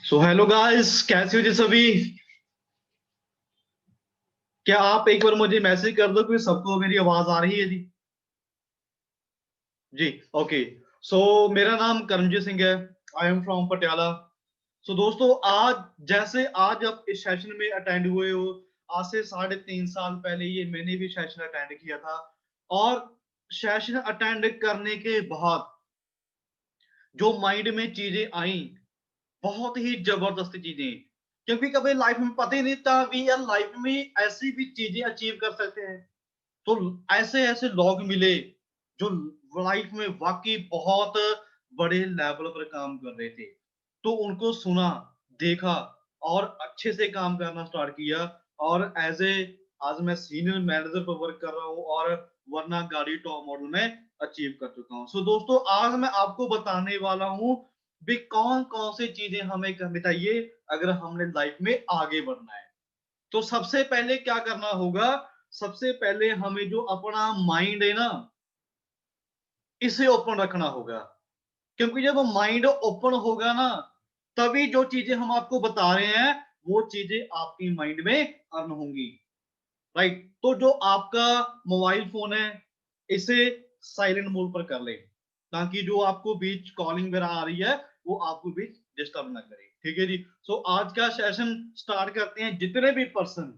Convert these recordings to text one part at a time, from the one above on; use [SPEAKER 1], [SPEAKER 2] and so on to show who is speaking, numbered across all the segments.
[SPEAKER 1] So hello guys, कैसे हो जी सभी। क्या आप एक बार मुझे मैसेज कर दो कि सबको मेरी आवाज आ रही है जी। जी। ओके। सो मेरा नाम करमजीत सिंह है। I am from Patiala. So दोस्तों, आज जैसे आज आप इस सेशन में अटेंड हुए हो, आज से 3.5 साल पहले ये मैंने भी सेशन अटेंड किया था। और सेशन अटेंड करने के बाद जो माइंड में चीजें आई, बहुत ही जबरदस्त चीजें। क्योंकि कभी लाइफ में पता ही नहीं था कि यार लाइफ में ऐसी भी चीजें अचीव कर सकते हैं। तो ऐसे ऐसे लोग मिले जो लाइफ में वाकई बहुत बड़े लेवल पर काम कर रहे थे। तो उनको सुना, देखा और अच्छे से काम करना स्टार्ट किया। और एज ए आज मैं सीनियर मैनेजर पर वर्क कर रहा हूँ, और वरना गाड़ी टॉप मॉडल में अचीव कर चुका हूँ। सो दोस्तों, आज मैं आपको बताने वाला हूँ भी कौन कौन सी चीजें हमें करनी चाहिए अगर हमने लाइफ में आगे बढ़ना है। तो सबसे पहले क्या करना होगा, सबसे पहले हमें जो अपना माइंड है ना, इसे ओपन रखना होगा। क्योंकि जब माइंड ओपन होगा ना, तभी जो चीजें हम आपको बता रहे हैं वो चीजें आपकी माइंड में अर्न होंगी। राइट। तो जो आपका मोबाइल फोन है, इसे साइलेंट मोड पर कर ले, ताकि जो आपको बीच कॉलिंग वगैरह आ रही है वो आपको बीच डिस्टर्ब ना करे। ठीक है जी। सो आज का सेशन स्टार्ट करते हैं। जितने भी पर्सन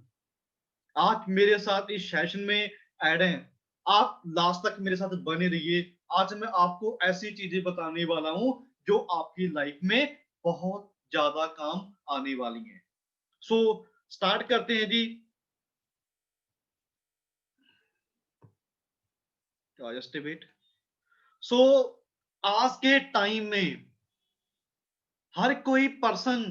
[SPEAKER 1] आज मेरे साथ इस सेशन में ऐड हैं, आप लास्ट तक मेरे साथ बने रहिए। आज मैं आपको ऐसी चीजें बताने वाला हूं जो आपकी लाइफ में बहुत ज्यादा काम आने वाली हैं। सो स्टार्ट करते हैं जी। Just wait. सो आज के टाइम में हर कोई पर्सन,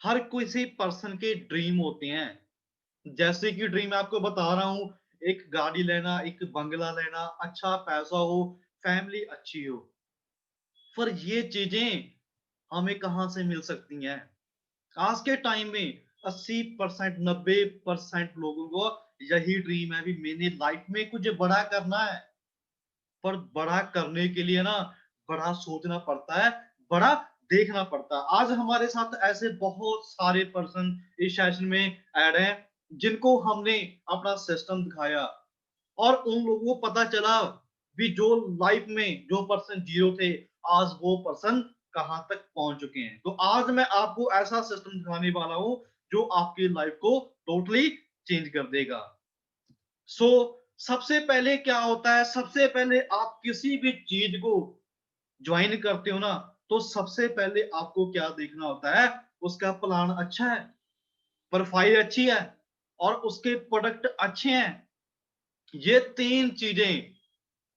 [SPEAKER 1] हर किसी पर्सन के ड्रीम होते हैं। जैसे कि ड्रीम मैं आपको बता रहा हूं, एक गाड़ी लेना, एक बंगला लेना, अच्छा पैसा हो, फैमिली अच्छी हो। पर ये चीजें हमें कहां से मिल सकती हैं। आज के टाइम में 80%, 90% लोगों को यही ड्रीम है भी मैंने लाइफ में कुछ बड़ा करना है। पर बड़ा करने के लिए ना बड़ा सोचना पड़ता है, बड़ा देखना पड़ता है। आज हमारे साथ ऐसे बहुत सारे पर्सन इस सेशन में ऐड हैं जिनको हमने अपना सिस्टम दिखाया, और उन लोगों को पता चला भी जो लाइफ में जो पर्सन जीरो थे, आज वो पर्सन कहां तक पहुंच चुके हैं। तो आज मैं आपको ऐसा सिस्टम दिखाने वाला हूं जो आपकी लाइफ को टोटली चेंज कर देगा। सो सबसे पहले क्या होता है, सबसे पहले आप किसी भी चीज को ज्वाइन करते हो ना, तो सबसे पहले आपको क्या देखना होता है, उसका प्लान अच्छा है, प्रोफाइल अच्छी है, और उसके प्रोडक्ट अच्छे हैं। ये तीन चीजें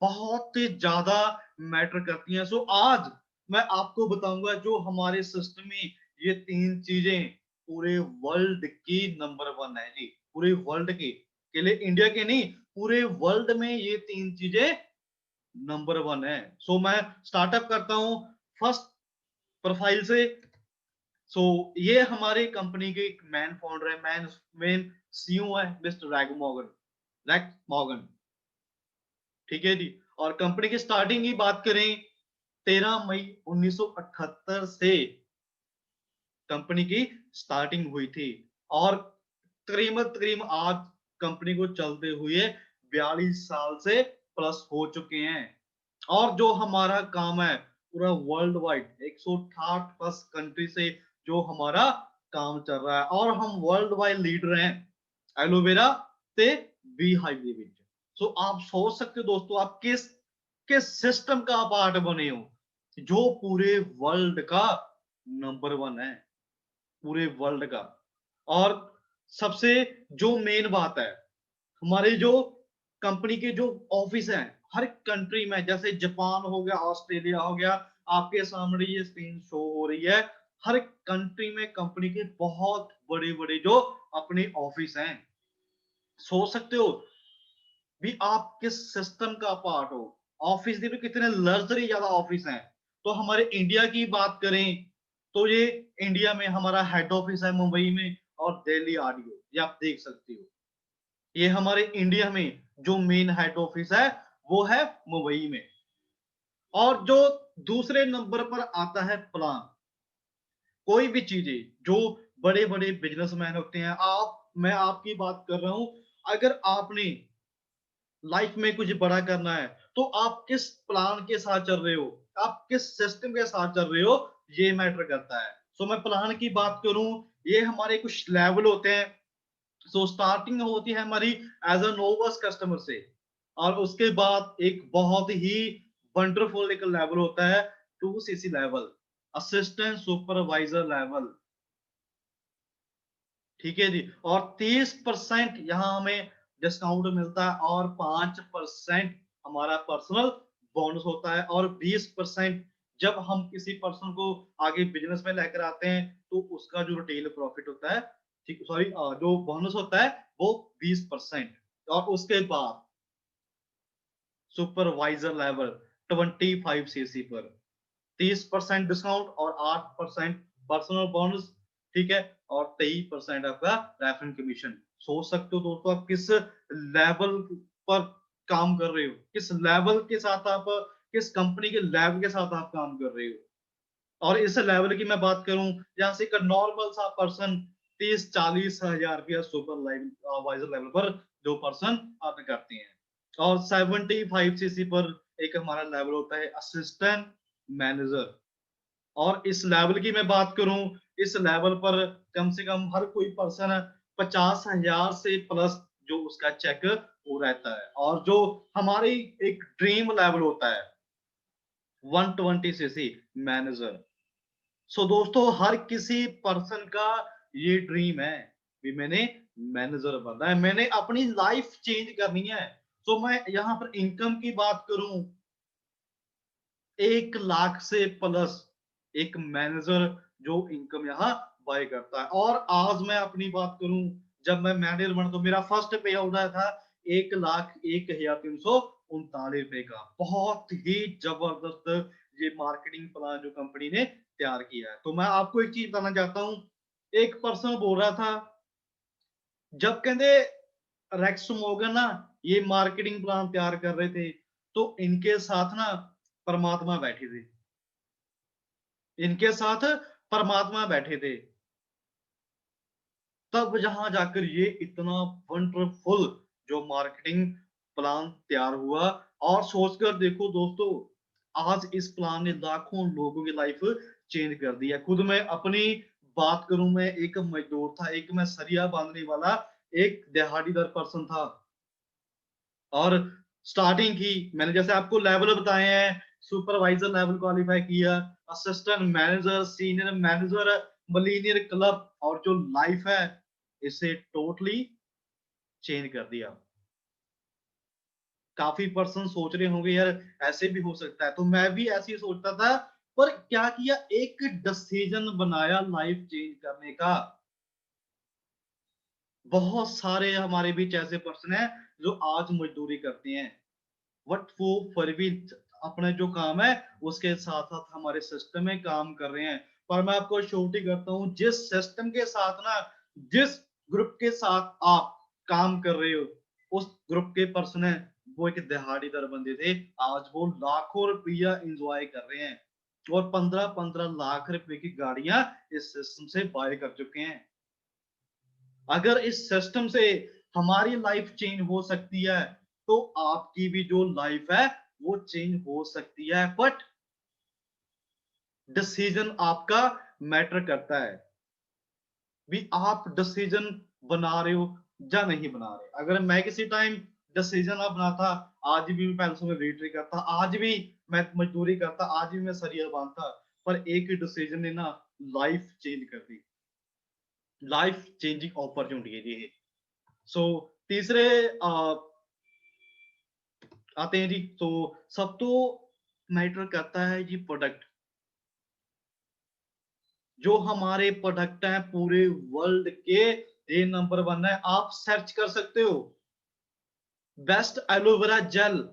[SPEAKER 1] बहुत ही ज्यादा मैटर करती हैं। सो आज मैं आपको बताऊंगा जो हमारे सिस्टम में ये तीन चीजें पूरे वर्ल्ड की नंबर वन है जी। पूरे वर्ल्ड की के लिए, इंडिया के नहीं, पूरे वर्ल्ड में ये तीन चीजें नंबर वन है। सो मैं स्टार्टअप करता हूं फर्स्ट प्रोफाइल से। सो ये हमारे कंपनी के मैन फाउंडर है, मैन मेन सीईओ है, mister rag Morgan. Rag Morgan. ठीक है जी। और कंपनी की स्टार्टिंग की बात करें, 13 मई 1978 से कंपनी की स्टार्टिंग हुई थी। और तकरीबन तकरीबन आज कंपनी को चलते हुए 42 साल से प्लस हो चुके हैं। और जो हमारा काम है पूरा वर्ल्ड वाइड 160 प्लस कंट्री से जो हमारा काम चल रहा है, और हम वर्ल्ड वाइड लीडर हैं एलोवेरा से बी हाइव। सो आप सोच सकते हो दोस्तों, आप किस किस सिस्टम का पार्ट बने हो जो पूरे वर्ल्ड का नंबर वन है, पूरे वर्ल्ड का। और सबसे जो मेन बात है, हमारे जो कंपनी के जो ऑफिस हैं हर कंट्री में, जैसे जापान हो गया, ऑस्ट्रेलिया हो गया, आपके सामने ये स्क्रीन शो हो रही है। हर कंट्री में कंपनी के बहुत बड़े बड़े जो अपने ऑफिस हैं। सोच सकते हो भी आप किस सिस्टम का पार्ट हो। ऑफिस भी कितने लग्जरी ज्यादा ऑफिस हैं। तो हमारे इंडिया की बात करें, तो ये इंडिया में हमारा हेड ऑफिस है मुंबई में, और दिल्ली आरडीओ, ये आप देख सकते हो। ये हमारे इंडिया में जो मेन हेड ऑफिस है वो है मुंबई में। और जो दूसरे नंबर पर आता है प्लान, कोई भी चीजें जो बड़े बड़े बिजनेसमैन होते हैं, मैं आपकी बात कर रहा हूं, अगर आपने लाइफ में कुछ बड़ा करना है तो आप किस प्लान के साथ चल रहे हो, आप किस सिस्टम के साथ चल रहे हो, ये मैटर करता है। सो मैं प्लान की बात करूं, ये हमारे कुछ लेवल होते हैं। सो स्टार्टिंग होती है हमारी एज अ नोवस कस्टमर से, और उसके बाद एक बहुत ही वंडरफुल एक लेवल होता है 2 CC level, assistant supervisor level. ठीक है जी। और 30% यहाँ हमें डिस्काउंट मिलता है, और 5% हमारा पर्सनल बोनस होता है, और 20% जब हम किसी पर्सन को आगे बिजनेस में लेकर आते हैं तो उसका जो रिटेल प्रॉफिट होता है, ठीक सॉरी, जो बोनस होता है वो 20%। और उसके बाद सुपरवाइजर लेवल 25 CC पर 30% डिस्काउंट और 8% पर्सनल बोनस। ठीक है। और 23% आपका रेफरल कमीशन। सोच सकते हो दोस्तों आप किस लेवल पर काम कर रहे हो, किस लेवल के साथ आप, किस कंपनी के लेवल के साथ आप काम कर रहे हो। और इस लेवल की मैं बात करूं, जहां से एक नॉर्मल सा पर्सन 30-40 हजार रुपया सुपरवाइजर लेवल पर जो पर्सन अर्न करते हैं। और 75 CC पर एक हमारा लेवल होता है असिस्टेंट मैनेजर। और इस लेवल की मैं बात करूं, इस लेवल पर कम से कम हर कोई पर्सन 50 हजार से प्लस जो उसका चेक वो रहता है। और जो हमारी एक ड्रीम लेवल होता है 120 CC मैनेजर। सो दोस्तों हर किसी पर्सन का ये ड्रीम है कि मैंने मैनेजर बनना है, मैंने अपनी लाइफ चेंज करनी है। सो मैं यहाँ पर इनकम की बात करूं, 1 लाख से प्लस एक मैनेजर जो इनकम यहाँ बाय करता है। और आज मैं अपनी बात करूं, जब मैं मैनेजर बना तो मेरा फर्स्ट पे आउट आया था 1,01,339 रुपए का। बहुत ही जबरदस्त ये मार्केटिंग प्लान जो कंपनी ने तैयार किया है। तो मैं आपको एक चीज बताना चाहता हूँ, एक पर्सन बोल रहा था, जब कहते रेक्स मॉर्गन ना ये मार्केटिंग प्लान तैयार कर रहे थे, तो इनके साथ ना परमात्मा बैठे थे, इनके साथ परमात्मा बैठे थे। तब जहां जाकर ये इतना वंडरफुल जो मार्केटिंग प्लान तैयार हुआ। और सोचकर देखो दोस्तों, आज इस प्लान ने लाखों लोगों की लाइफ चेंज कर दी है। खुद मैं अपनी बात करूं, मैं एक मजदूर था, एक मैं सरिया बांधने वाला एक दिहाड़ीदार पर्सन था। और स्टार्टिंग की मैंने जैसे आपको लेवल बताए हैं, सुपरवाइजर लेवल क्वालिफाई किया, assistant manager, senior manager, millionaire club, और जो लाइफ है इसे टोटली चेंज कर दिया। काफी पर्सन सोच रहे होंगे यार ऐसे भी हो सकता है, तो मैं भी ऐसे ही सोचता था। पर क्या किया, एक डिसीजन बनाया लाइफ चेंज करने का। बहुत सारे हमारे बीच ऐसे पर्सन हैं जो आज मजदूरी करते हैं, बट वो फिर भी अपना जो काम है उसके साथ साथ हमारे सिस्टम में काम कर रहे हैं। पर मैं आपको श्योरिटी करता हूँ, जिस सिस्टम के साथ ना, जिस ग्रुप के साथ आप काम कर रहे हो, उस ग्रुप के पर्सन है वो एक दिहाड़ीदार बंदे थे, आज वो लाखों रुपया एंजॉय कर रहे हैं, और 15-15 लाख रुपए की गाड़ियां इस सिस्टम से बाय कर चुके हैं। अगर इस सिस्टम से हमारी लाइफ चेंज हो सकती है, तो आपकी भी जो लाइफ है वो चेंज हो सकती है। बट डिसीजन आपका मैटर करता है, भी आप डिसीजन बना रहे हो या नहीं बना रहे। अगर मैं किसी टाइम डिसीजन ना बनाता, आज भी मैं पैसों में वेटरी करता, आज भी मैं मजदूरी करता, आज भी मैं सरिया बांधता। पर एक डिसीजन ने ना लाइफ चेंज कर दी, लाइफ चेंजिंग अपॉर्चुनिटी है ये। सो तीसरे आते हैं जी। तो सब तो मैटर करता है जी प्रोडक्ट, जो हमारे प्रोडक्ट हैं पूरे वर्ल्ड के, ये नंबर 1 है। आप सर्च कर सकते हो, बेस्ट एलोवेरा जेल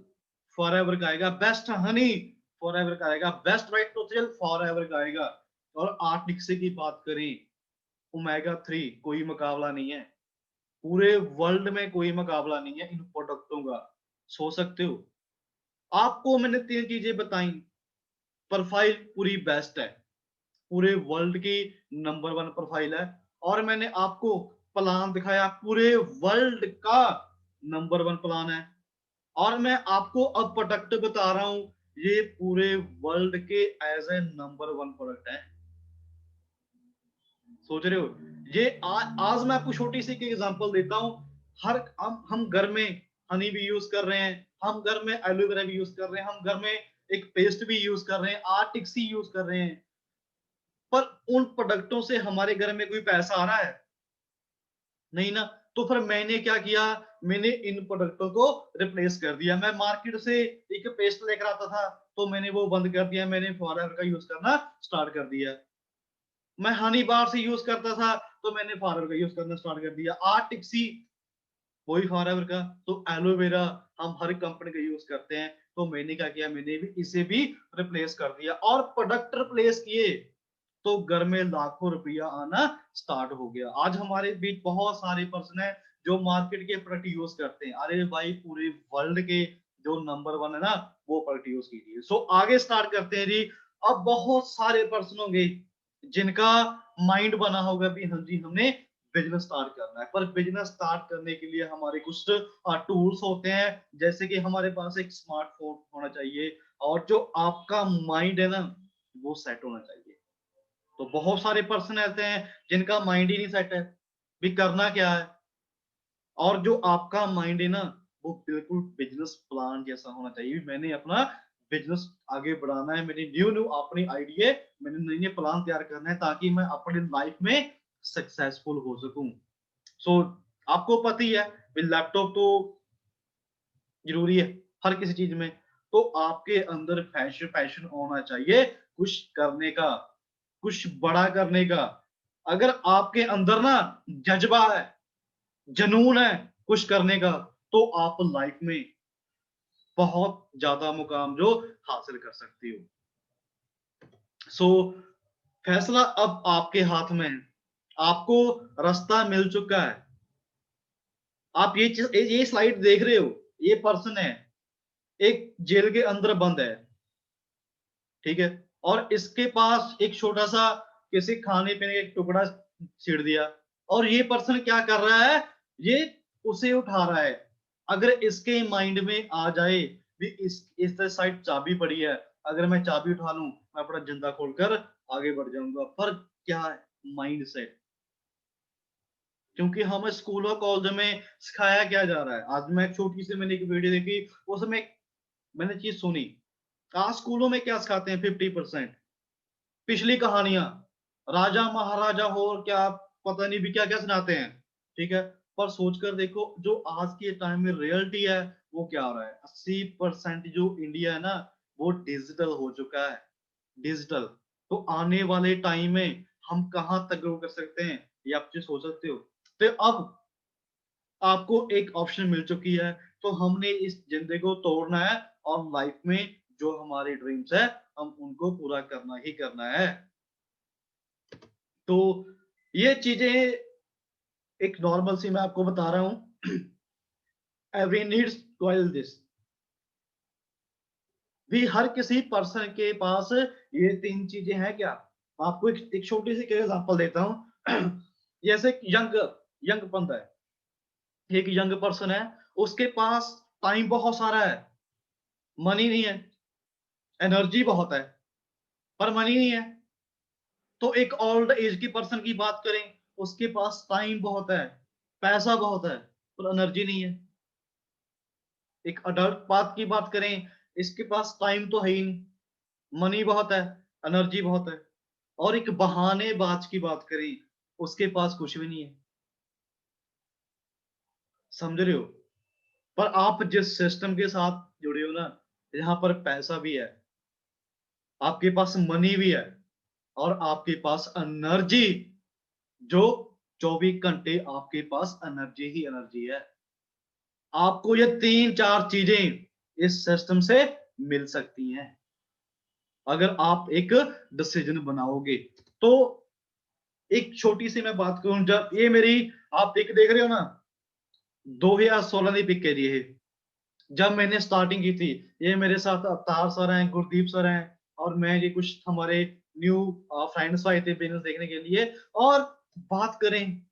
[SPEAKER 1] फॉरएवर का आएगा, बेस्ट हनी फॉरएवर का आएगा, best white tooth gel forever का आएगा। और आर्टिक्स की बात करें, ओमेगा 3 कोई मुकाबला नहीं है, पूरे वर्ल्ड में कोई मुकाबला नहीं है इन प्रोडक्टों का। सो सकते हो, आपको मैंने 3 चीजें बताई, प्रोफाइल पूरी बेस्ट है, पूरे वर्ल्ड की नंबर 1 प्रोफाइल है, और मैंने आपको प्लान दिखाया, पूरे वर्ल्ड का नंबर 1 प्लान है, और मैं आपको अब प्रोडक्ट बता रहा हूं, ये पूरे वर्ल्ड के एज ए नंबर 1 प्रोडक्ट है। सोच रहे हो? ये आज मैं आपको छोटी सी एग्जांपल देता हूं। हर हम घर में हनी भी यूज कर रहे हैं, हम घर में एलोवेरा भी यूज कर रहे हैं, हम घर में एक पेस्ट भी यूज कर रहे हैं, आर्टिक्सी यूज कर रहे हैं, पर उन प्रोडक्टों से हमारे घर में कोई पैसा आ रहा है? नहीं ना। तो फिर मैंने क्या किया, मैंने इन प्रोडक्टों को रिप्लेस कर दिया। मैं मार्केट से एक पेस्ट लेकर आता था, तो मैंने वो बंद कर दिया, मैंने फॉरएवर का यूज करना स्टार्ट कर दिया। मैं हनी बार से यूज करता था, तो मैंने फॉरएवर का यूज करना स्टार्ट कर दिया। आर्टिक्सी वही फॉरएवर का, तो एलोवेरा हम हर कंपनी का यूज करते हैं, तो मैंने क्या किया, मैंने भी इसे भी रिप्लेस कर दिया, और प्रोडक्ट रिप्लेस किए तो घर में लाखों रुपया आना स्टार्ट हो गया। आज हमारे बीच बहुत सारे पर्सन है जो मार्केट के प्रोडक्ट यूज करते हैं। अरे भाई, पूरे वर्ल्ड के जो नंबर 1 है ना, वो प्रोडक्ट यूज कीजिए। सो आगे स्टार्ट करते हैं जी। अब बहुत सारे पर्सन होंगे जिनका माइंड बना होगा भी, हाँ जी हमने बिजनेस स्टार्ट करना है, पर बिजनेस स्टार्ट करने के लिए हमारे कुछ टूल्स होते हैं, जैसे कि हमारे पास एक स्मार्टफोन होना चाहिए, और जो आपका माइंड है ना, वो सेट होना चाहिए। तो बहुत सारे पर्सन ऐसे हैं जिनका माइंड ही नहीं सेट है, भी करना क्या है। और जो आपका माइंड है ना, वो बिल्कुल बिजनेस प्लान जैसा होना चाहिए। मैंने अपना बिजनेस आगे बढ़ाना है, मैंने न्यू न्यू अपनी आइडिया, मैंने नई नई प्लान तैयार करना है, ताकि मैं अपनी लाइफ में सक्सेसफुल हो सकूं। सो आपको पता ही है, लैपटॉप तो जरूरी है हर किसी चीज में। तो आपके अंदर पैशन पैशन होना चाहिए कुछ करने का, कुछ बड़ा करने का। अगर आपके अंदर ना जज्बा है, जुनून है कुछ करने का, तो आप लाइफ में बहुत ज्यादा मुकाम जो हासिल कर सकती हो। सो फैसला अब आपके हाथ में है, आपको रास्ता मिल चुका है। आप ये स्लाइड देख रहे हो, ये पर्सन है, एक जेल के अंदर बंद है, ठीक है, और इसके पास एक छोटा सा किसी खाने पीने का एक टुकड़ा छीड़ दिया, और ये पर्सन क्या कर रहा है, ये उसे उठा रहा है। अगर इसके माइंड में आ जाए भी इस साइड चाबी पड़ी है, अगर मैं चाबी उठा लूं, मैं अपना जिंदा खोलकर आगे बढ़ जाऊंगा। पर क्या है, माइंड सेट। क्योंकि हमें स्कूल और कॉलेज में सिखाया क्या जा रहा है। आज मैं छोटी सी मैंने एक वीडियो देखी, उसमें मैंने चीज सुनी, आज स्कूलों में क्या सिखाते हैं, 50% पिछली कहानियां, राजा महाराजा हो और क्या पता नहीं भी क्या क्या सुनाते हैं, ठीक है। पर सोचकर देखो, जो आज के टाइम में रियलिटी है, वो क्या हो रहा है। 80% जो इंडिया है ना, वो डिजिटल हो चुका है, डिजिटल। तो आने वाले टाइम में हम कहां तक ग्रो कर सकते हैं, ये आप चीज सोच सकते हो। तो अब आपको एक ऑप्शन मिल चुकी है, तो हमने इस जिंदगी को तोड़ना है, और लाइफ में जो हमारे ड्रीम्स है, हम उनको पूरा करना ही करना है। तो ये चीजें एक नॉर्मल सी मैं आपको बता रहा हूं। एवरी नीड्स टू दिस, भी हर किसी पर्सन के पास ये 3 चीजें हैं क्या। आपको एक छोटी सी एग्जांपल देता हूं। जैसे यंग यंग बंदा है, एक यंग पर्सन है, उसके पास टाइम बहुत सारा है, मनी नहीं है, एनर्जी बहुत है, पर मनी नहीं है। तो एक ओल्ड एज की पर्सन की बात करें, उसके पास टाइम बहुत है, पैसा बहुत है, पर एनर्जी नहीं है। एक अडल्ट बात की बात करें, इसके पास टाइम तो है ही नहीं, मनी बहुत है, एनर्जी बहुत है। और एक बहानेबाज की बात करें, उसके पास कुछ भी नहीं है। समझ रहे हो? पर आप जिस सिस्टम के साथ जुड़े हो ना, यहाँ पर पैसा भी है, आपके पास मनी भी है, और आपके पास एनर्जी, जो 24 घंटे आपके पास एनर्जी ही एनर्जी है। आपको ये 3-4 चीजें इस सिस्टम से मिल सकती हैं, अगर आप एक डिसीजन बनाओगे। तो एक छोटी सी मैं बात करूं, जब ये मेरी, आप देख रहे हो ना, 2016 की पिक है ये, जब मैंने स्टार्टिंग की थी। ये मेरे साथ अवतार सर हैं, गुरदीप सर हैं, और मैं, ये कुछ हमारे न्यू फ्रेंड्स आए थे बिजनेस देखने के लिए। और बात करें,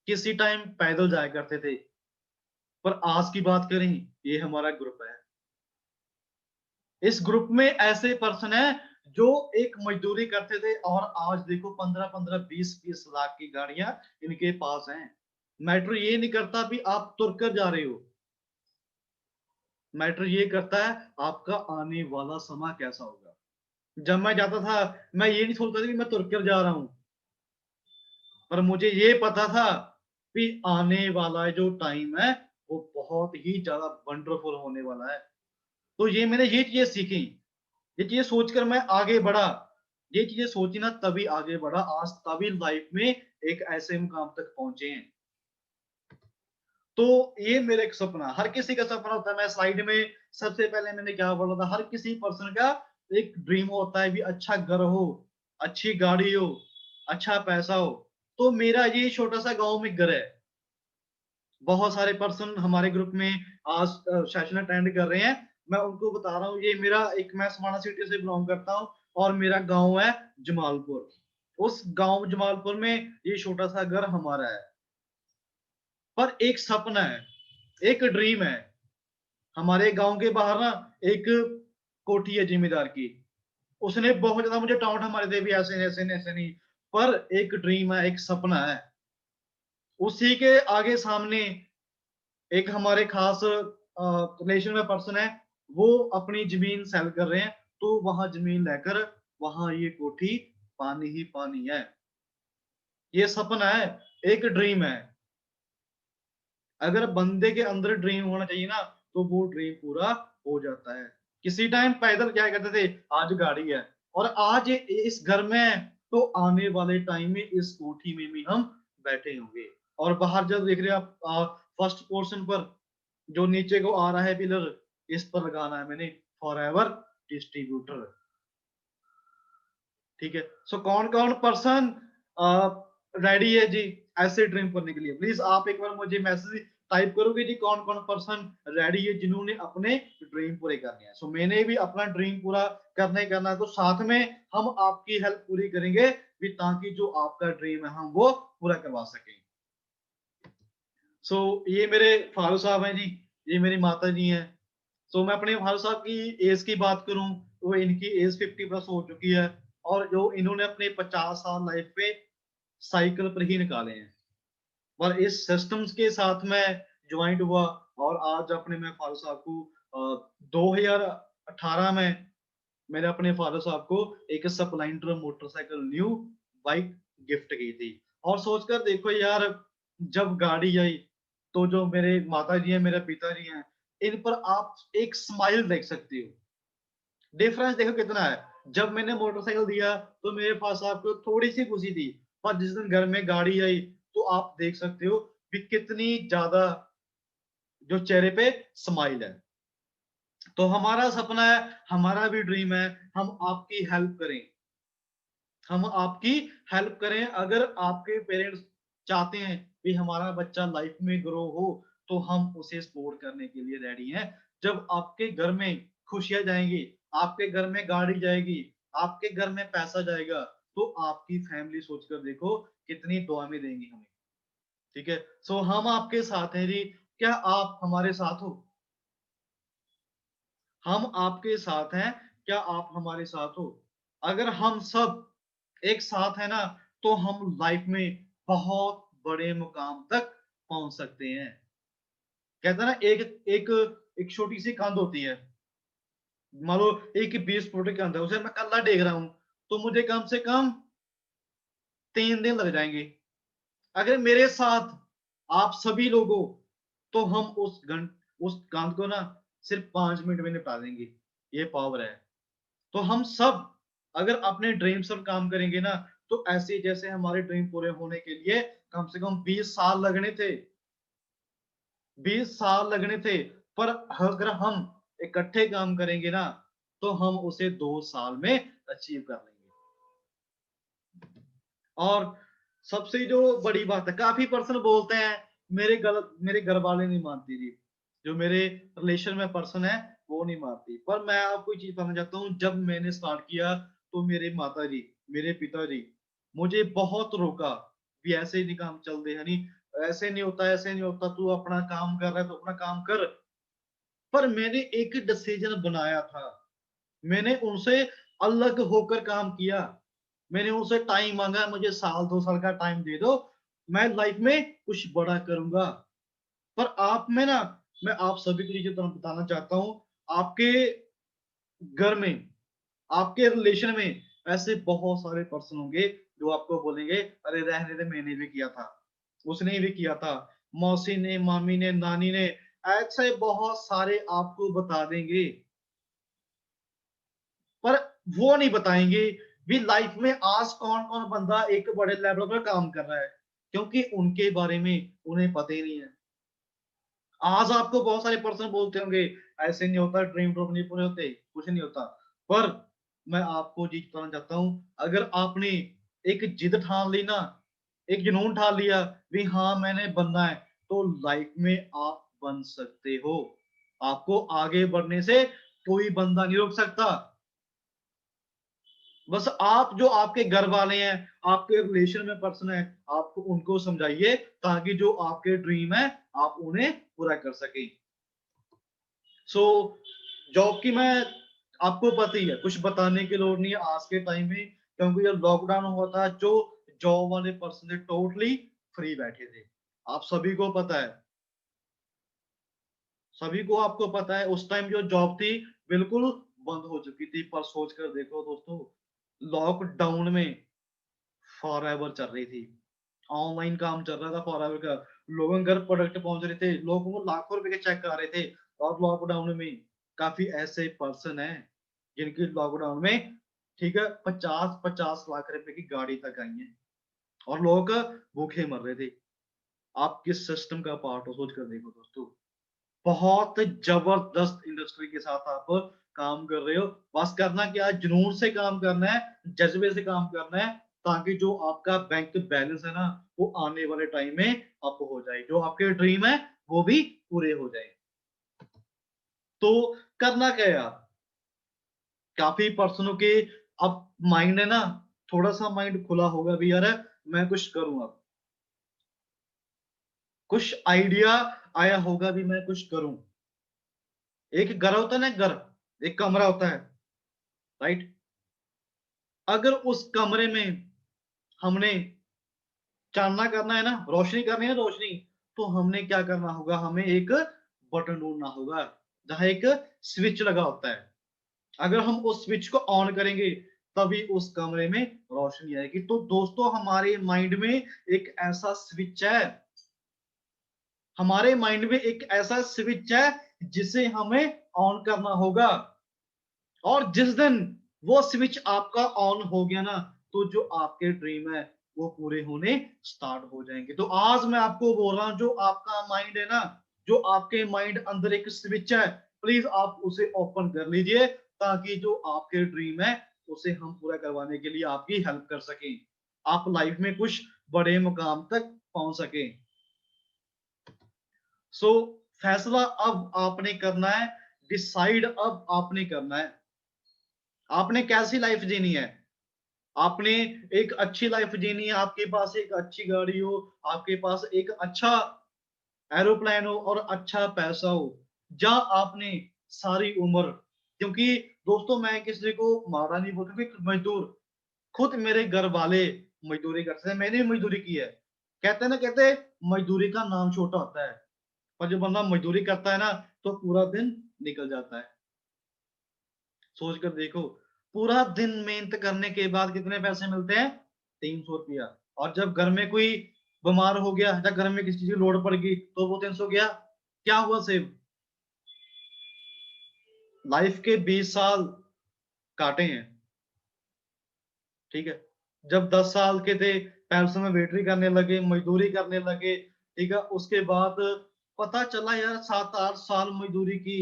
[SPEAKER 1] किसी टाइम पैदल जाया करते थे, पर आज की बात करें, ये हमारा ग्रुप है। इस ग्रुप में ऐसे पर्सन हैं जो एक मजदूरी करते थे और आज देखो 15-15, 20-20 लाख की गाड़ियां इनके पास हैं। मैटर ये नहीं करता भी आप तुर कर जा रहे हो, मैटर ये करता है आपका आने वाला समय कैसा होगा। जब मैं जाता था, मैं ये नहीं सोचता था कि मैं तुर कर जा रहा हूं, पर मुझे ये पता था कि आने वाला जो टाइम है वो बहुत ही ज्यादा वंडरफुल होने वाला है। तो ये मैंने ये चीजें सीखी, ये चीजें सोचकर मैं आगे बढ़ा। ये चीजें सोची ना तभी आगे बढ़ा, आज तभी लाइफ में एक ऐसे मुकाम तक पहुंचे हैं। तो ये मेरा एक सपना, हर किसी का सपना होता है। मैं स्लाइड में सबसे पहले मैंने क्या बोला था, हर किसी पर्सन का एक ड्रीम होता है भी अच्छा घर हो, अच्छी गाड़ी हो, अच्छा पैसा हो। तो मेरा ये छोटा सा गांव में घर है। बहुत सारे पर्सन हमारे ग्रुप में आज सेशन अटेंड कर रहे हैं। मैं उनको बता रहा हूँ, ये मेरा एक, मैं समाना सिटी से बिलोंग करता हूँ और मेरा गांव है जमालपुर। उस गांव जमालपुर में ये छोटा सा घर हमारा है, पर एक सपना है, एक ड्रीम है। हमारे गांव के बाहर ना एक कोठी है जिम्मेदार की, उसने बहुत ज्यादा मुझे टाउट हमारे थे भी ऐसे ऐसे नहीं, ऐसे नहीं। पर एक ड्रीम है, एक सपना है। उसी के आगे सामने एक हमारे खास रिलेशन में पर्सन है, वो अपनी जमीन सेल कर रहे हैं। तो वहां जमीन लेकर वहां ये कोठी पानी ही पानी है। ये सपना है, एक ड्रीम है। अगर बंदे के अंदर ड्रीम होना चाहिए ना, तो वो ड्रीम पूरा हो जाता है। किसी टाइम पैदल क्या करते थे, आज गाड़ी है, और आज इस घर में है, तो आने वाले टाइम में इस कोठी में भी हम बैठे होंगे। और बाहर जब देख रहे हैं आप, फर्स्ट पोर्शन पर जो नीचे को आ रहा है पिलर, इस पर लगाना है मैंने फॉर एवर डिस्ट्रीब्यूटर। ठीक है। सो कौन कौन पर्सन रेडी है जी ऐसे ड्रीम करने के लिए, प्लीज आप एक बार मुझे मैसेज टाइप करोगे जी, कौन कौन पर्सन रेडी है जिन्होंने अपने ड्रीम पूरे करने हैं। सो मैंने भी अपना ड्रीम पूरा करना है, तो साथ में हम आपकी हेल्प पूरी करेंगे भी, ताकि जो आपका ड्रीम है हम वो पूरा करवा सकें। सो ये मेरे फारूक साहब हैं जी, ये मेरी माता जी हैं। तो मैं अपने फारूक साहब की एज की बात करूं, तो इनकी एज 50+ हो चुकी है, और जो इन्होंने अपने 50 साल लाइफ पे साइकिल पर ही निकाले हैं। और इस सिस्टम्स के साथ मैं ज्वाइंट हुआ, और आज अपने मैं फारूक साहब को 2018 में मैंने अपने फादर साहब को एक Splendor motorcycle new bike gift की थी। और सोचकर देखो यार, जब गाड़ी आई, तो जो मेरे माता जी हैं, मेरे पिताजी हैं, इन पर आप एक स्माइल देख सकते हो। डिफरेंस देखो कितना है। जब मैंने मोटरसाइकिल दिया तो मेरे पास आपको थोड़ी सी खुशी थी, पर जिस दिन घर में गाड़ी आई, तो आप देख सकते हो कि कितनी ज्यादा जो चेहरे पे स्माइल है। तो हमारा सपना है, हमारा भी ड्रीम है, हम आपकी हेल्प करें, हम आपकी हेल्प करें। अगर आपके पेरेंट्स चाहते हैं कि हमारा बच्चा लाइफ में ग्रो हो, तो हम उसे सपोर्ट करने के लिए रेडी हैं। जब आपके घर में खुशियां जाएंगी, आपके घर में गाड़ी जाएगी, आपके घर में पैसा जाएगा, तो आपकी फैमिली सोचकर देखो कितनी दुआ में देंगी हमें। ठीक है। सो हम आपके साथ हैं जी, क्या आप हमारे साथ हो? हम आपके साथ हैं, क्या आप हमारे साथ हो? अगर हम सब एक साथ है ना, तो हम लाइफ में बहुत बड़े मुकाम तक पहुंच सकते हैं। कहते हैं ना, एक एक एक छोटी सी कंध होती है, मान लो एक 20 फुट की कंध है, उसे मैं कल्ला देख रहा हूं, तो मुझे कम से कम 3 दिन लग जाएंगे। अगर मेरे साथ आप सभी लोग हो, तो हम उस कंध को ना सिर्फ 5 मिनट में निपटा देंगे। ये पावर है। तो हम सब अगर अपने ड्रीम्स पर काम करेंगे ना, तो ऐसे जैसे हमारे ड्रीम पूरे होने के लिए कम से कम 20 साल लगने थे, 20 साल लगने थे, पर अगर हम इकट्ठे काम करेंगे ना, तो हम उसे 2 साल में अचीव कर लेंगे। और सबसे जो बड़ी बात है, काफी पर्सन बोलते हैं, मेरे घर वाले नहीं मानती जी, जो मेरे रिलेशन में पर्सन है वो नहीं मानती। पर मैं आपको एक चीज बताना चाहता हूँ, जब मैंने स्टार्ट किया, तो मेरे माता जी मेरे पिताजी मुझे बहुत रोका भी ऐसे नहीं काम चलते है नहीं, ऐसे नहीं होता, ऐसे नहीं होता, तू अपना काम कर रहा है तो अपना काम कर। पर मैंने एक डिसीजन बनाया था, मैंने उनसे अलग होकर काम किया, मैंने उनसे टाइम मांगा, मुझे साल 2 साल का टाइम दे दो, मैं लाइफ में कुछ बड़ा करूंगा। पर आप में ना, मैं आप सभी को ये बताना चाहता हूँ, आपके घर में, आपके रिलेशन में ऐसे बहुत सारे पर्सन होंगे जो आपको बोलेंगे अरे रहने दे, मैंने भी किया था, उसने भी किया था, मौसी ने, मामी ने, नानी ने, ऐसे बहुत सारे आपको बता देंगे। पर वो नहीं बताएंगे भी लाइफ में आज कौन कौन बंदा एक बड़े लेवल पर काम कर रहा है, क्योंकि उनके बारे में उन्हें पता ही नहीं है। आज आपको बहुत सारे पर्सन बोलते होंगे ऐसे नहीं होता, ड्रीम ड्रॉप नहीं पूरे होते, कुछ नहीं होता। पर मैं आपको चीज बताना चाहता हूँ, अगर आपने एक जिद ठान ली ना, एक जुनून ठान लिया भी हाँ मैंने बनना है, तो लाइफ में आप बन सकते हो। आपको आगे बढ़ने से कोई बंदा नहीं रोक सकता। बस आप जो आपके घर वाले हैं, आपके रिलेशन में पर्सन है, आपको उनको समझाइए ताकि जो आपके ड्रीम है आप उन्हें पूरा कर सके। सो जॉब की मैं, आपको पता ही है, कुछ बताने की लोड़ नहीं है आज के टाइम में, क्योंकि जब लॉकडाउन हुआ था जो जॉब वाले पर्सन थे टोटली फ्री बैठे थे। आप सभी को पता है, सभी को आपको पता है उस टाइम जो जॉब थी बिल्कुल बंद हो चुकी थी। पर सोच कर देखो दोस्तों, लॉकडाउन में फॉरएवर चल रही थी, ऑनलाइन काम चल रहा था फॉरएवर का, लोगों के घर प्रोडक्ट पहुंच रहे थे, लोगों को लाखों रुपए के चेक आ रहे थे। और लॉकडाउन में काफी ऐसे पर्सन हैं जिनकी लॉकडाउन में, ठीक है, 50-50 लाख रुपए की गाड़ी तक आई है, और लोग भूखे मर रहे थे। आप किस सिस्टम का पार्ट हो, सोच कर देखो दोस्तों। बहुत जबरदस्त इंडस्ट्री के साथ आप काम कर रहे हो। बस करना क्या है, जुनून से काम करना है, जज्बे से काम करना है, ताकि जो आपका बैंक बैलेंस है ना, वो आने वाले टाइम में अप हो जाए, जो आपके ड्रीम है वो भी पूरे हो जाए। तो करना क्या है यार, काफी पर्सनों के अब माइंड है ना, थोड़ा सा माइंड खुला होगा भी यार, मैं कुछ करूं, अब कुछ आइडिया आया होगा भी मैं कुछ करूं। एक घर होता है ना, घर, एक कमरा होता है, राइट? अगर उस कमरे में हमने चानना करना है ना, रोशनी करनी है रोशनी, तो हमने क्या करना होगा, हमें एक बटन ढूंढना होगा जहां एक स्विच लगा होता है। अगर हम उस स्विच को ऑन करेंगे तभी उस कमरे में रोशनी आएगी। तो दोस्तों हमारे माइंड में एक ऐसा स्विच है, हमारे माइंड में एक ऐसा स्विच है जिसे हमें ऑन करना होगा। और जिस दिन वो स्विच आपका ऑन हो गया ना, तो जो आपके ड्रीम है वो पूरे होने स्टार्ट हो जाएंगे। तो आज मैं आपको बोल रहा हूं, जो आपका माइंड है ना, जो आपके माइंड अंदर एक स्विच है, प्लीज आप उसे ओपन कर लीजिए, ताकि जो आपके ड्रीम है उसे हम पूरा करवाने के लिए आपकी हेल्प कर सकें, आप लाइफ में कुछ बड़े मुकाम तक पहुंच सके। सो फैसला अब आपने करना है, डिसाइड अब आपने करना है, आपने कैसी लाइफ जीनी है। आपने एक अच्छी लाइफ जीनी है, आपके पास एक अच्छी गाड़ी हो, आपके पास एक अच्छा एरोप्लेन हो और अच्छा पैसा हो, जहां आपने सारी उम्र, क्योंकि दोस्तों मैं किसी को मारा नहीं बोलता, क्योंकि मजदूर, खुद मेरे घर वाले मजदूरी करते हैं, मैंने भी मजदूरी की है। कहते हैं ना, कहते हैं मजदूरी का नाम छोटा होता है, पर जो बंदा मजदूरी करता है ना, तो पूरा दिन निकल जाता है। सोच कर देखो, पूरा दिन मेहनत करने के बाद कितने पैसे मिलते हैं? 300 रुपया। और जब घर में कोई बीमार हो गया या घर में किसी चीज की लोड पड़ गई तो वो 300 गया, क्या हुआ सेव? लाइफ के 20 साल काटे हैं, ठीक है। जब 10 साल के थे, पैसों में वेटरी करने लगे, मजदूरी करने लगे, ठीक है, उसके बाद पता चला यार 7-8 साल मजदूरी की,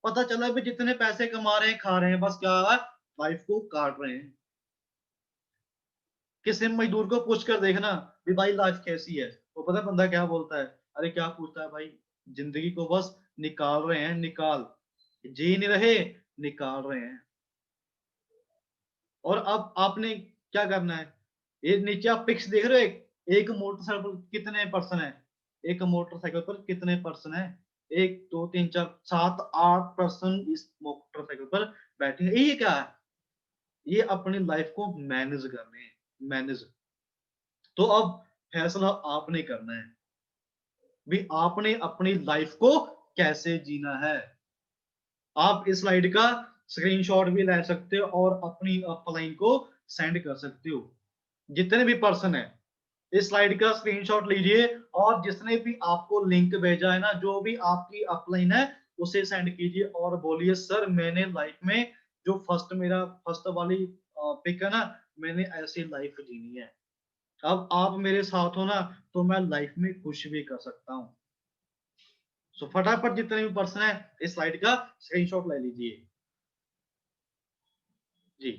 [SPEAKER 1] पता चला भी जितने पैसे कमा रहे हैं खा रहे हैं, बस क्या है, लाइफ को काट रहे हैं। किसी मजदूर को पूछ कर देखना भी भाई लाइफ कैसी है, वो पता है बंदा क्या बोलता है? अरे क्या पूछता है भाई, जिंदगी को बस निकाल रहे हैं, निकाल, जी नहीं रहे, निकाल रहे हैं। और अब आपने क्या करना है? ये नीचे आप पिक्स देख रहे हो, एक मोटरसाइकिल पर कितने पर्सन है? एक मोटरसाइकिल पर कितने पर्सन है? 1 2 3 4 7 8 पर्सन इस मोटरसाइकिल पर बैठे हैं। ये क्या है? ये अपनी लाइफ को मैनेज कर रहे हैं, मैनेज। तो अब फैसला आपने करना है, भी आपने अपनी लाइफ को कैसे जीना है। आप इस स्लाइड का स्क्रीनशॉट भी ले सकते हो और अपनी अपलाइन को सेंड कर सकते हो। जितने भी पर्सन है, इस स्लाइड का स्क्रीनशॉट लीजिए और जिसने भी आपको लिंक भेजा है ना, जो भी आपकी अपलाइन है, उसे सेंड कीजिए और बोलिए सर मैंने लाइफ में जो मेरा फर्स्ट वाली पिक है ना, मैंने ऐसी लाइफ जीनी है। अब आप मेरे साथ हो ना, तो मैं लाइफ में कुछ भी कर सकता हूँ। सो फटाफट जितने भी पर्सन है, इस स्लाइड का स्क्रीनशॉट ले लीजिए। जी।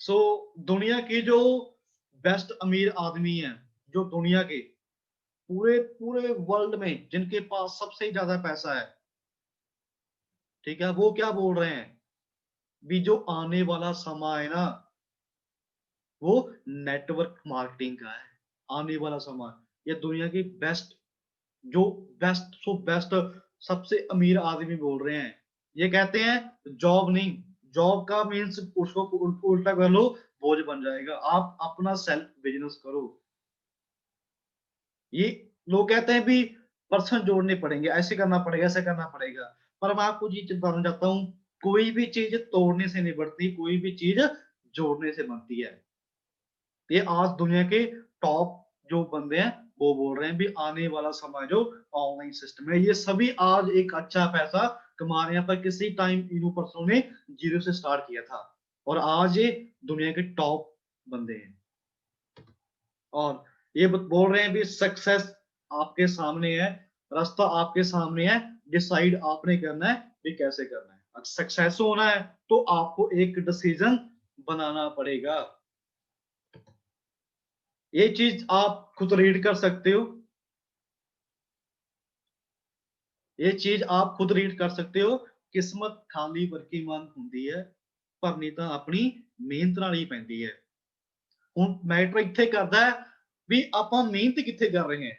[SPEAKER 1] सो दुनिया के जो बेस्ट अमीर आदमी हैं, जो दुनिया के पूरे पूरे वर्ल्ड में जिनके पास सबसे ज्यादा पैसा है, ठीक है, वो क्या बोल रहे हैं, भी जो आने वाला समय है ना, वो नेटवर्क मार्केटिंग का है। आने वाला समय, ये दुनिया की बेस्ट, जो बेस्ट सबसे अमीर आदमी बोल रहे हैं। ये कहते हैं जॉब नहीं, जॉब का मीन्स उसको उल्टा कर लो, बोझ बन जाएगा। आप अपना सेल्फ बिजनेस करो। ये लोग कहते हैं भी पर्सन जोड़ने पड़ेंगे, ऐसे करना पड़ेगा, ऐसे करना पड़ेगा। पर मैं आपको ये चीज बताना चाहता हूँ, कोई भी चीज तोड़ने से नहीं बढ़ती, कोई भी चीज जोड़ने से बनती है। ये आज दुनिया के टॉप जो बंदे हैं, वो बोल रहे हैं भी आने वाला समय जो ऑनलाइन सिस्टम है, ये सभी आज एक अच्छा पैसा कमा रहे हैं। पर किसी टाइम इन पर्सनों ने जीरो से स्टार्ट किया था और आज ये दुनिया के टॉप बंदे हैं। और ये बोल रहे हैं भी सक्सेस आपके सामने है, रास्ता आपके सामने है, डिसाइड आपने करना है भी कैसे करना है। अगर सक्सेस होना है तो आपको एक डिसीजन बनाना पड़ेगा। ये चीज आप खुद रीड कर सकते हो, ये चीज आप खुद रीड कर सकते हो। किस्मत खाली ਵਰਕੀ ਮਨ ਹੁੰਦੀ ਹੈ, ਭਰਨੀ ਤਾਂ ਆਪਣੀ ਮਿਹਨਤ ਨਾਲ ਹੀ ਪੈਂਦੀ ਹੈ। ਹੁਣ ਮੈਟਰ ਇੱਥੇ ਕਰਦਾ ਹੈ ਵੀ ਆਪਾਂ ਮਿਹਨਤ ਕਿੱਥੇ ਕਰ ਰਹੇ हैं।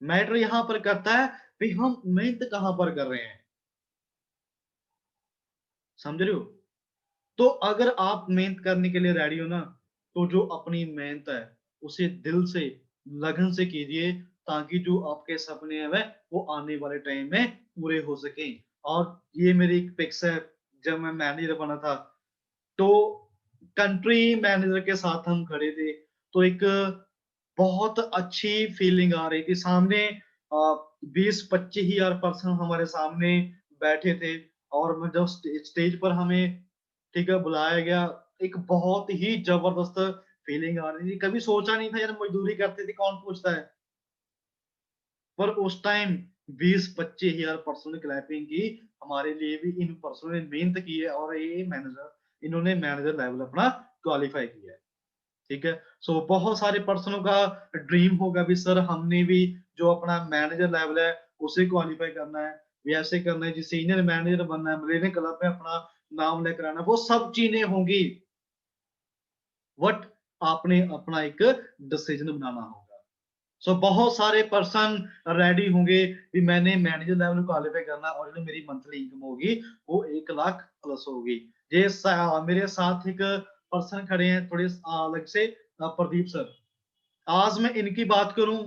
[SPEAKER 1] मैटर यहां पर करता है भी हम मेहनत कहां पर कर रहे हैं। समझ रहे हो? तो अगर आप मेहनत करने के लिए रेडी हो ना, तो जो अपनी मेहनत है उसे दिल से, लगन से कीजिए, ताकि जो आपके सपने हैं वह वो आने वाले टाइम में पूरे हो सके। और ये मेरी एक पिक्स है, जब मैं मैनेजर बना था, तो कंट्री मैनेजर के साथ हम खड़े थे, तो एक बहुत अच्छी फीलिंग आ रही थी। सामने 20-25 हजार पर्सन हमारे सामने बैठे थे और मैं जब स्टेज पर हमें, ठीक है, बुलाया गया, एक बहुत ही जबरदस्त फीलिंग आ रही थी। कभी सोचा नहीं था यार, मजदूरी करते थे, कौन पूछता है। पर उस टाइम 20-25 हजार पर्सनों ने क्लैपिंग की, हमारे लिए भी इन पर्सनों ने मेहनत की है और ये मैनेजर, इन्होंने मैनेजर लेवल अपना क्वालिफाई किया है। ठीक है। सो बहुत सारे पर्सनों का ड्रीम होगा भी सर हमने भी जो अपना मैनेजर लेवल है उसे क्वालिफाई करना है, भी ऐसे करना है जी, सीनियर मैनेजर बनना है, मरीने क्लब में अपना नाम लेकर आना, वो सब चीजें होंगी। बट आपने अपना एक डिसीजन बनाना होगा। सो बहुत सारे पर्सन रेडी होंगे कि मैंने मैनेजर लेवल क्वालिफाई करना और जो मेरी मंथली इनकम होगी वो 1 लाख प्लस होगी। ये मेरे साथ एक पर्सन खड़े हैं थोड़े अलग से, प्रदीप सर। आज मैं इनकी बात करूं,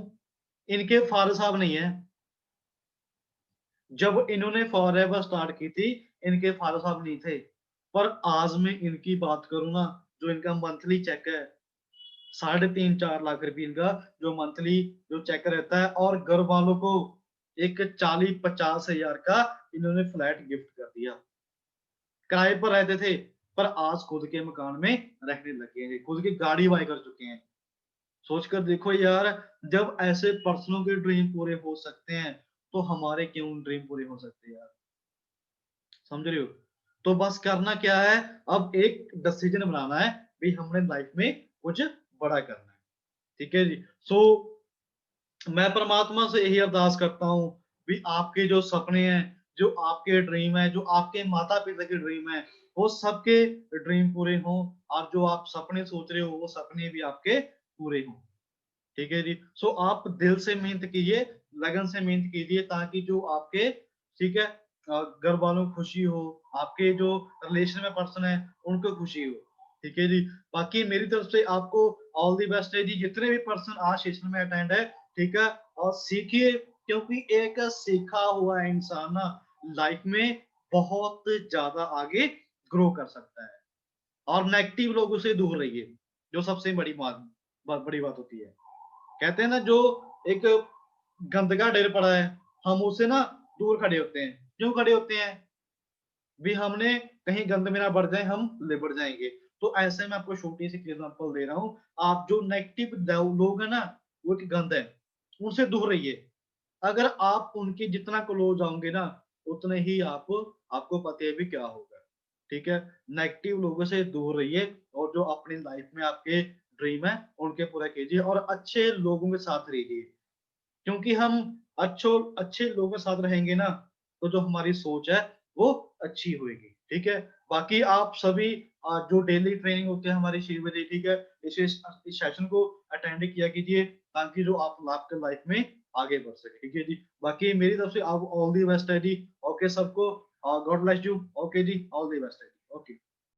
[SPEAKER 1] इनके फादर साहब नहीं है। जब इन्होंने फॉरएवर स्टार्ट की थी, इनके फादर साहब नहीं थे। पर आज मैं इनकी बात करूं ना, जो इनका मंथली चेक है 3.5-4 लाख रुपए, इनका जो मंथली जो चेक रहता है, और घर वालों को एक 40-50 हजार का इन्होंने फ्लैट गिफ्ट कर दिया। किराए पर रहते थे, पर आज खुद के मकान में रहने लगे हैं, खुद की गाड़ी बाय कर चुके हैं। सोचकर देखो यार, जब ऐसे पर्सनों के ड्रीम पूरे हो सकते हैं, तो हमारे क्यों ड्रीम पूरे हो सकते हैं यार। समझ रहे हो? तो बस करना क्या है, अब एक डिसीजन बनाना है भी हमने लाइफ में कुछ बड़ा करना है। ठीक है जी। सो मैं परमात्मा से यही अरदास करता हूँ भी आपके जो सपने हैं, जो आपके ड्रीम है, जो आपके माता पिता के ड्रीम है, वो सबके ड्रीम पूरे हों और जो आप सपने सोच रहे हो वो सपने भी आपके पूरे हों। ठीक है जी। सो आप दिल से मेहनत कीजिए, लगन से मेहनत कीजिए ताकि जो आपके ठीक है घर वालों को खुशी हो, आपके जो रिलेशन में पर्सन है उनको खुशी हो। ठीक है जी। बाकी मेरी तरफ से आपको ऑल द बेस्ट है जी, जितने भी पर्सन आज सेशन में अटेंड है, ठीक है? और सीखिए क्योंकि एक सीखा हुआ इंसान ना लाइफ में बहुत ज़्यादा आगे ग्रो कर सकता है। और नेगेटिव लोगों से दूर रहिए, जो सबसे बड़ी बड़ी बात होती है। कहते हैं ना जो एक गंदगा ढेर पड़ा है, हम उससे ना दूर खड़े होते हैं। क्यों खड़े होते हैं? भी हमने कहीं गंद में ना बढ़ जाए, हम लिबड़ जाएँगे। तो ऐसे में आपको छोटी-सी एग्ज़ाम्पल दे रहा हूँ। आप जो नेगेटिव लोग हैं ना, वो एक गंद है, उनसे दूर रहिए। अगर आप उनके जितना क्लोज़ आओगे ना, उतने ही आपको पता है भी क्या होगा। ठीक है? नेगेटिव लोगों से दूर रहिए और जो अपनी लाइफ़ में आपके ड्रीम है, उनके पूरा कीजिए और अच्छे लोगों के साथ रहिए। क्योंकि हम अच्छे लोगों के साथ रहेंगे ना, तो जो हमारी सोच है, वो अच्छी होएगी, ठीक है? बाकी आप सभी जो डेली ट्रेनिंग होते हैं हमारी 6 बजे, ठीक है? इस सेशन को अटेंड किया कीजिए, ताकि जो आप आपके लाइफ में आगे बढ़ सकें, ठीक है जी? बाकी मेरी तरफ से आप ऑल द बेस्ट है जी। ओके सबको गॉड ब्लेस यू। ओके जी, ऑल द बेस्ट है जी। ओके।